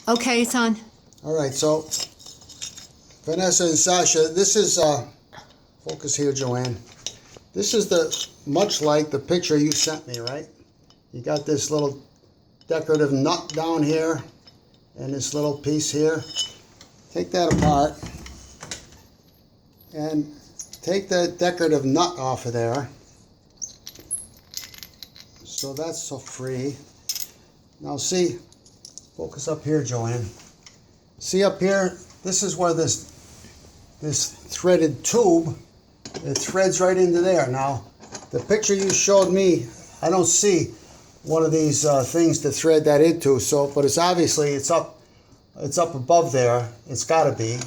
Okay, it's on. All right, so Vanessa and Sasha, this is, focus here, Joanne. This is much like the picture you sent me, right? You got this little decorative nut down here and this little piece here. Take that apart and take the decorative nut off of there. So that's so free. Now see, focus up here, Joanne. See up here, this is where this threaded tube, it threads right into there. Now, the picture you showed me, I don't see one of these things to thread that into. So, but it's obviously it's up above there. It's got to be.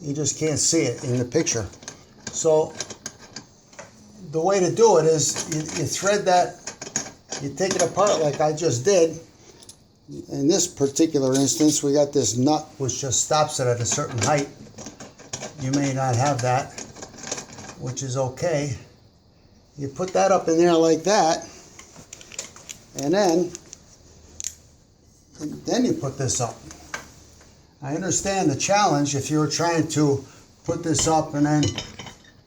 You just can't see it in the picture. So, the way to do it is you thread that. You take it apart like I just did. In this particular instance, we got this nut which just stops it at a certain height. You may not have that, which is okay. You put that up in there like that, and then you put this up. I understand the challenge if you were trying to put this up and then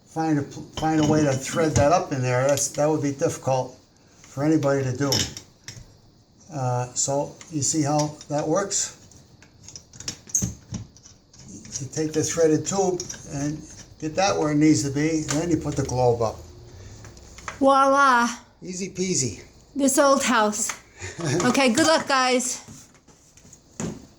find a way to thread that up in there. That would be difficult for anybody to do. So you see how that works? You take the threaded tube and get that where it needs to be, and then you put the globe up. Voila. Easy peasy. This old house. Okay, good luck, guys.